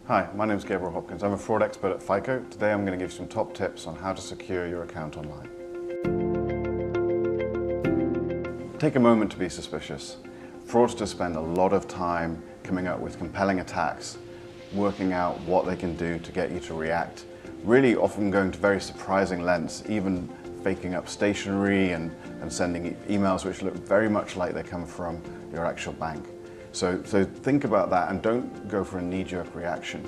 Hi, my name is Gabriel Hopkins. I'm a fraud expert at FICO. Today I'm going to give you some top tips on how to secure your account online. Take a moment to be suspicious. Fraudsters spend a lot of time coming up with compelling attacks, working out what they can do to get you to react, really often going to very surprising lengths, even faking up stationery and sending emails which look very much like they come from your actual bank. So think about that and don't go for a knee-jerk reaction.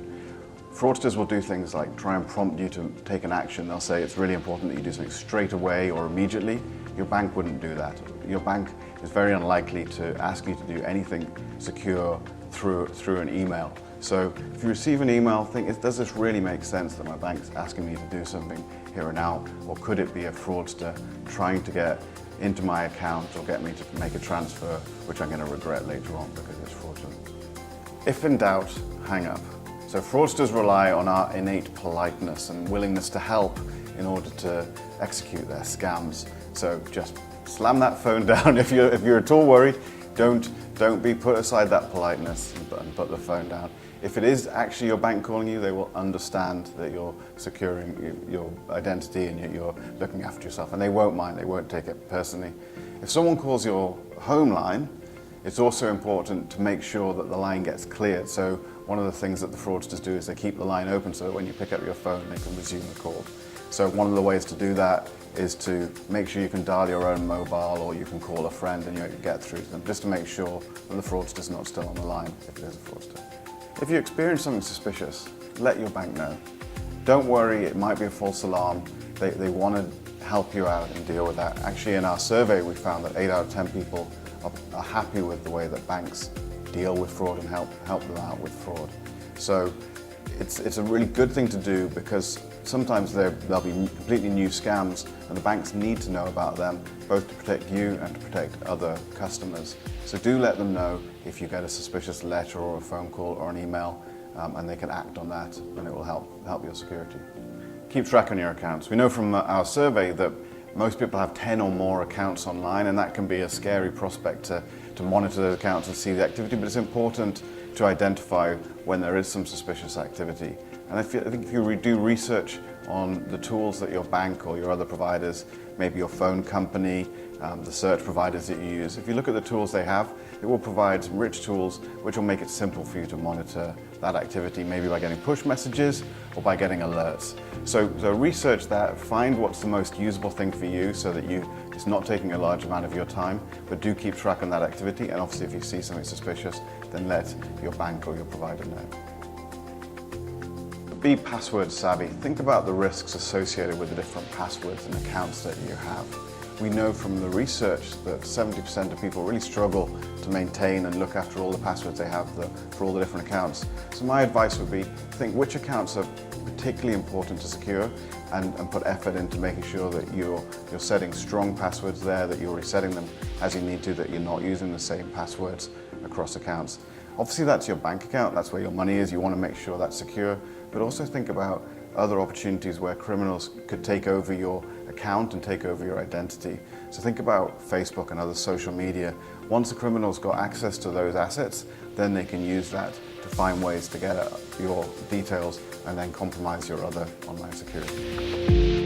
Fraudsters will do things like try and prompt you to take an action. They'll say it's really important that you do something straight away or immediately. Your bank wouldn't do that. Your bank is very unlikely to ask you to do anything secure through an email. So if you receive an email, think, does this really make sense that my bank's asking me to do something here and now? Or could it be a fraudster trying to get into my account or get me to make a transfer, which I'm going to regret later on because it's fraudulent? If in doubt, hang up. So fraudsters rely on our innate politeness and willingness to help in order to execute their scams. So just slam that phone down. If you're at all worried, don't put aside that politeness and put the phone down. If it is actually your bank calling you, they will understand that you're securing your identity and you're looking after yourself, and they won't mind, they won't take it personally. If someone calls your home line, it's also important to make sure that the line gets cleared. So one of the things that the fraudsters do is they keep the line open so that when you pick up your phone, they can resume the call. So one of the ways to do that is to make sure you can dial your own mobile or you can call a friend and you get through to them, just to make sure that the fraudster's not still on the line if it is a fraudster. If you experience something suspicious, let your bank know. Don't worry, it might be a false alarm. They want to help you out and deal with that. Actually, in our survey, we found that 8 out of 10 people are happy with the way that banks deal with fraud and help them out with fraud. So it's a really good thing to do because sometimes there'll be completely new scams and the banks need to know about them, both to protect you and to protect other customers. So do let them know if you get a suspicious letter or a phone call or an email, and they can act on that and it will help your security. Keep track on your accounts. We know from our survey that most people have 10 or more accounts online, and that can be a scary prospect to monitor those accounts and see the activity, but it's important to identify when there is some suspicious activity. And I think if you do research on the tools that your bank or your other providers, maybe your phone company, the search providers that you use, if you look at the tools they have, it will provide some rich tools which will make it simple for you to monitor that activity, maybe by getting push messages or by getting alerts. So research that, find what's the most usable thing for you so that it's not taking a large amount of your time, but do keep track on that activity, and obviously if you see something suspicious, then let your bank or your provider know. Be password savvy. Think about the risks associated with the different passwords and accounts that you have. We know from the research that 70% of people really struggle to maintain and look after all the passwords they have for all the different accounts. So my advice would be, think which accounts are particularly important to secure and put effort into making sure that you're setting strong passwords there, that you're resetting them as you need to, that you're not using the same passwords across accounts. Obviously that's your bank account, that's where your money is, you want to make sure that's secure, but also think about other opportunities where criminals could take over your account and take over your identity. So think about Facebook and other social media. Once the criminals got access to those assets, then they can use that to find ways to get at your details and then compromise your other online security.